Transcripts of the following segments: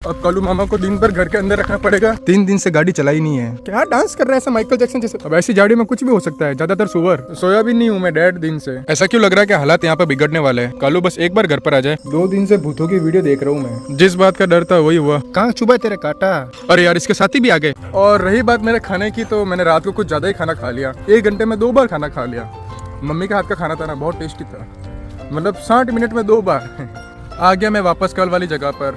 अब कालू मामा को दिन भर घर के अंदर रखना पड़ेगा। 3 दिन से गाड़ी चलाई नहीं है। क्या डांस कर रहा है ऐसा माइकल जैक्सन जैसे। अब ऐसी गाड़ी में कुछ भी हो सकता है, ज्यादातर सुअर। सोया भी नहीं हूँ मैं डैड दिन से। ऐसा क्यों लग रहा है कि हालात यहाँ पे बिगड़ने वाले हैं। कालू बस एक बार घर पर आ जाए। 2 दिन से भूतों की वीडियो देख रहा हूँ मैं। जिस बात का डर था वही हुआ। कहाँ चुभा तेरे काटा। अरे यार इसके साथी भी आ गए। और रही बात मेरे खाने की, तो मैंने रात को कुछ ज्यादा ही खाना खा लिया। 1 घंटे में 2 बार खाना खा लिया। मम्मी के हाथ का खाना था ना, बहुत टेस्टी था। मतलब 60 मिनट में 2 बार। आ गया मैं वापस कल वाली जगह पर।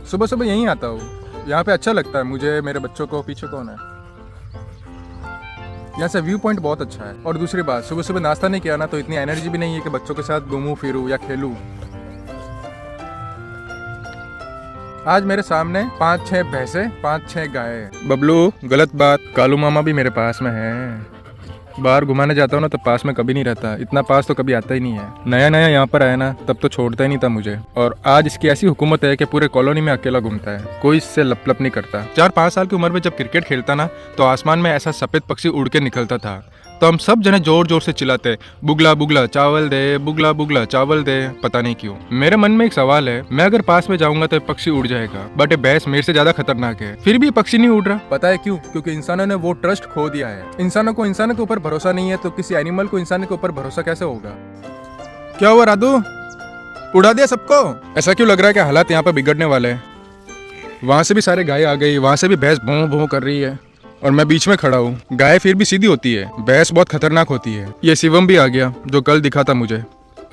सुबह सुबह यहीं आता हूँ, यहाँ पे अच्छा लगता है मुझे, मेरे बच्चों को। पीछे कौन है? यहाँ से व्यू पॉइंट बहुत अच्छा है। और दूसरी बात, सुबह सुबह नाश्ता नहीं किया ना, तो इतनी एनर्जी भी नहीं है कि बच्चों के साथ घूमूं फिरूं या खेलूं। आज मेरे सामने 5-6 भैंसे, 5-6 गाय। बबलू गलत बात, कालू मामा भी मेरे पास में है। बाहर घुमाने जाता हूँ ना, तो पास में कभी नहीं रहता। इतना पास तो कभी आता ही नहीं है। नया नया यहाँ पर आया ना, तब तो छोड़ता ही नहीं था मुझे। और आज इसकी ऐसी हुकूमत है कि पूरे कॉलोनी में अकेला घूमता है, कोई इससे लप नहीं करता। 4-5 साल की उम्र में जब क्रिकेट खेलता ना, तो आसमान में ऐसा सफेद पक्षी उड़ के निकलता था, तो हम सब जने जोर जोर से चिल्लाते, बुगला बुगला चावल दे, बुगला बुगला चावल दे। पता नहीं क्यों। मेरे मन में एक सवाल है, मैं अगर पास में जाऊंगा तो पक्षी उड़ जाएगा, बट ये भैंस मेरे से ज्यादा खतरनाक है, फिर भी पक्षी नहीं उड़ रहा। पता है क्यों? क्योंकि इंसानों ने वो ट्रस्ट खो दिया है। इंसानों को इंसानों के ऊपर भरोसा नहीं है, तो किसी एनिमल को इंसान के ऊपर भरोसा कैसे होगा? क्या हुआ राधू, उड़ा दिया सबको? ऐसा क्यों लग रहा है कि हालात यहाँ पे बिगड़ने वाले हैं। वहां से भी सारे गाय आ गई, वहां से भी भैंस भों भों कर रही है, और मैं बीच में खड़ा हूँ। गाय फिर भी सीधी होती है, भैंस बहुत खतरनाक होती है। ये शिवम भी आ गया, जो कल दिखा था मुझे।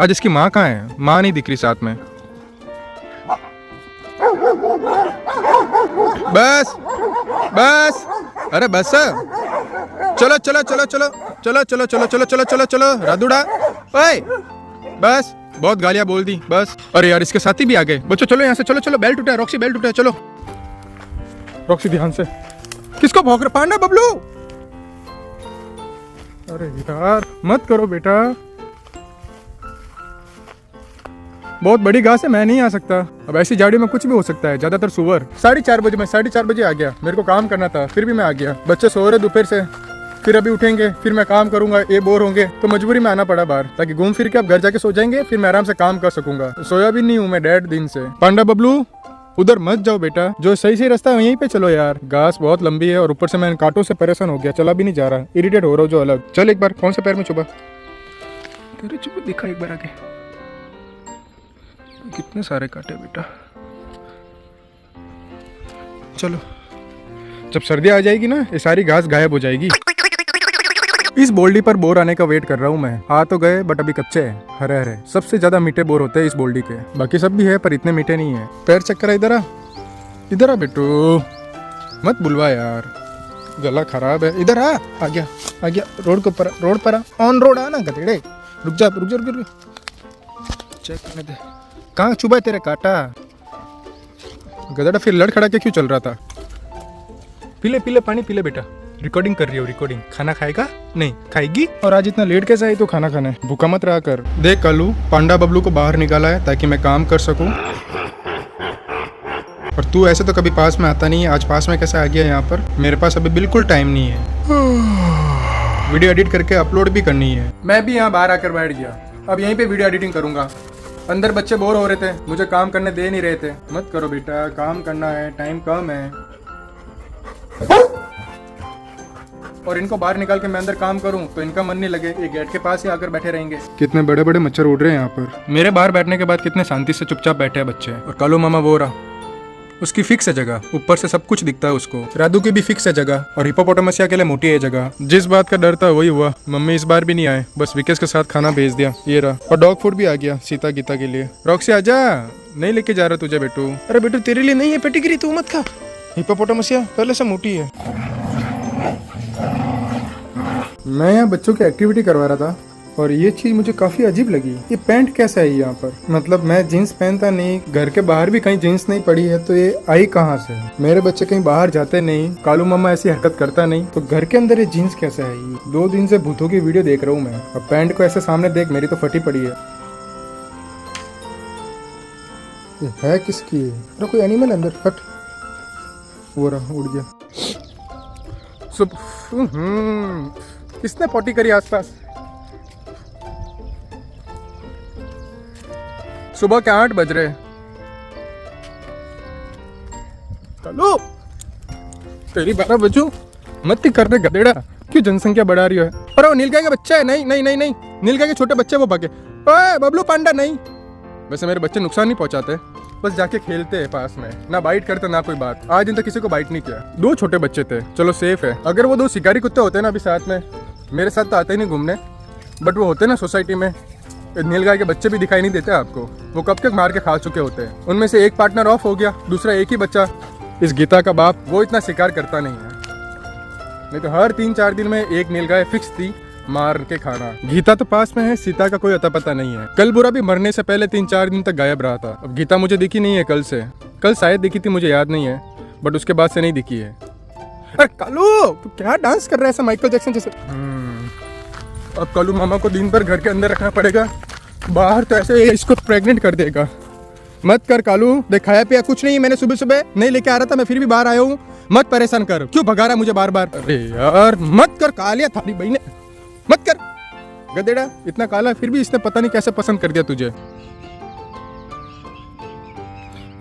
आज इसकी माँ कहाँ है? माँ नहीं दिख रही साथ में। बस बस, अरे बस, चलो चलो चलो चलो चलो चलो चलो चलो चलो चलो चलो राधुड़ा, ओए बस, बहुत गालियां बोल दी बस। अरे यार इसके साथी भी आ गए। बच्चों चलो यहाँ से, चलो चलो, बेल्ट उठा है, रॉक्सी बेल्ट उठा है, चलो। रॉक्सी ध्यान से। किसको भौंक रहे? पांडा बबलू। अरे यार मत करो बेटा, बहुत बड़ी घास है, मैं नहीं आ सकता। अब ऐसी झाड़ी में कुछ भी हो सकता है, ज्यादातर सुअर। 4:30 बजे, मैं 4:30 बजे आ गया। मेरे को काम करना था, फिर भी मैं आ गया। बच्चे सो रहे दोपहर से, फिर अभी उठेंगे, फिर मैं काम करूंगा, ये बोर होंगे, तो मजबूरी में आना पड़ा बाहर, ताकि घूम फिर के अब घर जाके सो जाएंगे, फिर मैं आराम से काम कर सकूंगा। सोया भी नहीं हूँ मैं डैड दिन से। पांडा बबलू उधर मत जाओ बेटा, जो सही रास्ता है यहीं पे चलो यार। घास बहुत लंबी है और ऊपर से मैं कांटों से परेशान हो गया, चला भी नहीं जा रहा, इरिटेट हो रहा हूँ जो अलग। चल एक बार, कौन से पैर में चुभा? तेरे चुभा दिखा एक बार आगे। कितने सारे कांटे बेटा। चलो, जब सर्दी आ जाएगी ना, ये सारी घास गायब हो जाएगी। इस बोल्डी पर बोर आने का वेट कर रहा हूँ मैं। आ तो गए, बट अभी कच्चे हैं, हरे हरे। सबसे ज्यादा मीठे बोर होते हैं इस बोल्डी के, बाकी सब भी है पर इतने मीठे नहीं है। पैर चेक करा, इधर आ, इधर आ बेटू, मत बुलवा यार, गला खराब है। इधर आ गया आ गया, रोड के ऊपर, रोड पर आ, ऑन रोड आ ना गधेड़े। रुक जा रुक जा रुक जा, चेक करने दे। कहाँ चुभा तेरे काटा? गधेड़ा फिर लड़ खड़ा के क्यों चल रहा था? पीले पीले पानी पीले बेटा। रिकॉर्डिंग कर रही हो, रिकॉर्डिंग। खाना खाएगा? नहीं खाएगी। और आज इतना लेट कैसे आई तो खाना खाना है? भूखा मत रहा कर। देख कालू, पांडा बबलू को बाहर निकाला है ताकि मैं काम कर सकूं, और तू ऐसे तो कभी पास में आता नहीं है, आज पास में कैसे आ गया यहाँ पर? मेरे पास अभी बिल्कुल टाइम नहीं है, वीडियो एडिट करके अपलोड भी करनी है। मैं भी यहाँ बाहर आकर बैठ गया, अब यहीं पे वीडियो एडिटिंग करूंगा। अंदर बच्चे बोर हो रहे थे, मुझे काम करने दे नहीं रहे थे। मत करो बेटा, काम करना है, टाइम कम है। और इनको बाहर निकाल के मैं अंदर काम करूं तो इनका मन नहीं लगे, ये गेट के पास ही आकर बैठे रहेंगे। कितने बड़े बड़े मच्छर उड़ रहे हैं यहाँ पर। मेरे बाहर बैठने के बाद कितने शांति से चुपचाप बैठे हैं बच्चे। और कालू मामा वो रहा, उसकी फिक्स है जगह, ऊपर से सब कुछ दिखता है उसको। राधू की भी फिक्स है जगह, और हिप्पोपोटामसिया के लिए मोटी है जगह। जिस बात का डर था वही हुआ, मम्मी इस बार भी नहीं आए, बस विकेस के साथ खाना भेज दिया। ये रहा, और डॉग फूड भी आ गया सीता गीता के लिए। रॉक्सी आजा, नहीं लेके जा रहा तुझे बेटू। अरे बेटू तेरे लिए नहीं है पेटिग्री, तू मत खा। हिप्पोपोटामसिया पहले से मोटी है। मैं यहाँ बच्चों की एक्टिविटी करवा रहा था, और ये चीज मुझे काफी अजीब लगी। ये पैंट कैसे आई यहाँ पर? मतलब मैं जीन्स पहनता नहीं, घर के बाहर भी कहीं जीन्स नहीं पड़ी है, तो ये आई कहाँ से? मेरे बच्चे कहीं बाहर जाते नहीं, कालू मामा ऐसी हरकत करता नहीं, तो घर के अंदर ये जीन्स कैसे आई? 2 दिन से भूतों की वीडियो देख रहा हूँ मैं। अब पैंट को ऐसे सामने देख, मेरी तो फटी पड़ी है। ये है किसकी? अरे कोई एनिमल अंदर, हट। वो रहा, उड़ गया। किसने पॉटी करी आसपास? सुबह के 8 बज रहे। कालू तेरी 12 बजू मत ही करने गधेड़ा, क्यों जनसंख्या बढ़ा रही है? अरे वो नीलगाय का बच्चा है। नहीं नहीं नहीं नहीं, नीलगाय के छोटे बच्चे वो भागे। ओए बबलू पांडा नहीं। वैसे मेरे बच्चे नुकसान नहीं पहुंचाते, बस जाके खेलते हैं पास में, ना बाइट करते ना कोई बात। आज दिन तक किसी को बाइट नहीं किया। 2 छोटे बच्चे थे, चलो सेफ है। अगर वो 2 शिकारी कुत्ते होते ना अभी साथ में, मेरे साथ तो आते ही नहीं घूमने, बट वो होते ना सोसाइटी में, नीलगाय के बच्चे भी दिखाई नहीं देते आपको। वो कब तक मार के खा चुके होते हैं। उनमें से एक पार्टनर ऑफ हो गया, दूसरा एक ही बच्चा। इस गीता का बाप वो इतना शिकार करता नहीं है, नहीं तो हर 3-4 दिन में एक नीलगाय फिक्स थी मार के खाना। गीता तो पास में है, सीता का कोई अता पता नहीं है। कल बुरा भी मरने से पहले 3-4 दिन तक गायब रहा था। अब गीता मुझे दिखी नहीं है कल से। कल शायद दिखी थी, मुझे याद नहीं है, बट उसके बाद से नहीं दिखी है। अरे कालू तू क्या डांस कर रहा है ऐसा माइकल जैक्सन जैसे? अब कालू मामा को दिन भर घर के अंदर रखना पड़ेगा, बाहर तो ऐसे इसको प्रेग्नेंट कर देगा। मत कर कालू, देख खाया पिया कुछ नहीं, मैंने सुबह सुबह नहीं लेके आ रहा था, मैं फिर भी बाहर आया हूँ। मत परेशान कर, क्यों भगा रहा है मुझे बार बार? अरे यार मत कर कालिया, थारी बहन मत कर गधेड़ा। इतना काला फिर भी इसने पता नहीं कैसे पसंद कर दिया तुझे।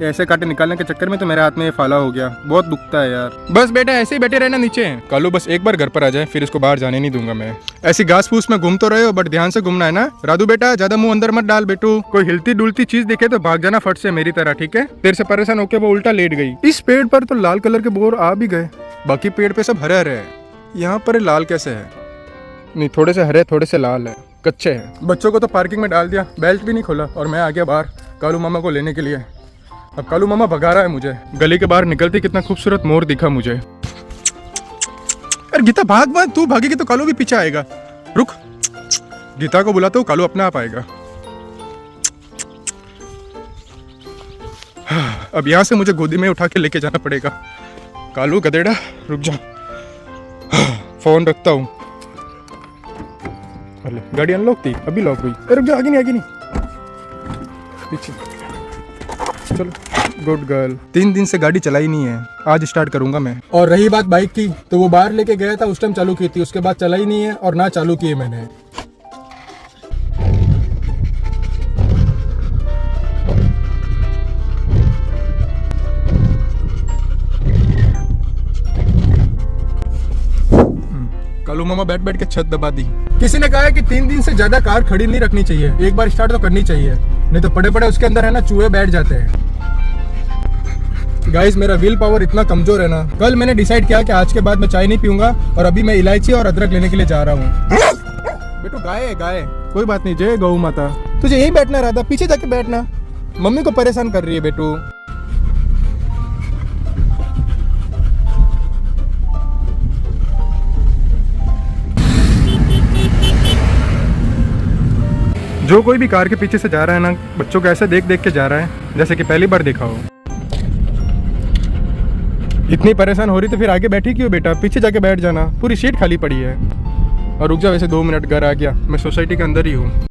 ऐसे कांटे निकालने के चक्कर में तो मेरे हाथ में ये फाला हो गया, बहुत दुखता है यार। बस बेटा ऐसे ही बैठे रहना नीचे। कालू बस एक बार घर पर आ जाए, फिर इसको बाहर जाने नहीं दूंगा मैं। ऐसी घास फूस में घूम तो रहे हो, बट ध्यान से घूमना है ना। राधू बेटा ज्यादा मुंह अंदर मत डाल बेटू। कोई हिलती डुलती चीज दिखे तो भाग जाना फट से, मेरी तरह, ठीक है? तेरे से परेशान होकर वो उल्टा लेट गई। इस पेड़ पर तो लाल कलर के बोर आ भी गए, बाकी पेड़ पे सब हरे हरे है। यहाँ पर लाल कैसे है? नहीं, थोड़े से हरे थोड़े से लाल है, कच्चे हैं। बच्चों को तो पार्किंग में डाल दिया, बेल्ट भी नहीं खोला, और मैं आ गया बाहर कालू मामा को लेने के लिए। अब कालू मामा भगा रहा है मुझे। गली के बाहर निकलते कितना खूबसूरत मोर दिखा मुझे। अरे गीता भाग भाग, तू भागेगी तो कालू भी पीछे आएगा। रुक, गीता को बुलाता हूँ, कालू अपने आप आएगा। अब यहाँ से मुझे गोदी में उठा के लेके जाना पड़ेगा। कालू गधेड़ा रुक जा, फोन रखता हूँ। अरे गाड़ी अनलॉक थी, अभी लॉक हुई। रुक जा, आगे नहीं आगे नहीं, पीछे चलो। Good girl. 3 दिन से गाड़ी चलाई नहीं है, आज स्टार्ट करूंगा मैं। और रही बात बाइक की, तो वो बाहर लेके गया था, उस टाइम चालू की थी, उसके बाद चलाई नहीं है और ना चालू की है मैंने। कालू मामा बैठ बैठ के छत दबा दी। किसी ने कहा है कि 3 दिन से ज्यादा कार खड़ी नहीं रखनी चाहिए, एक बार स्टार्ट तो करनी चाहिए, नहीं तो पड़े पड़े उसके अंदर है ना चूहे बैठ जाते हैं। गाइस मेरा विल पावर इतना कमजोर है ना, कल मैंने डिसाइड किया कि आज के बाद मैं चाय नहीं पीऊंगा, और अभी मैं इलायची और अदरक लेने के लिए जा रहा हूँ। बेटू गाय है गाय, कोई बात नहीं, जय गौ माता। तुझे यही बैठना रहा था, पीछे जाके बैठना, मम्मी को परेशान कर रही है बेटू। जो कोई भी कार के पीछे से जा रहा है ना, बच्चों को ऐसे देख देख के जा रहा है जैसे कि पहली बार देखा हो। इतनी परेशान हो रही तो फिर आगे बैठी क्यों बेटा, पीछे जाके बैठ जाना, पूरी सीट खाली पड़ी है। और रुक जा, वैसे 2 मिनट, घर आ गया, मैं सोसाइटी के अंदर ही हूँ।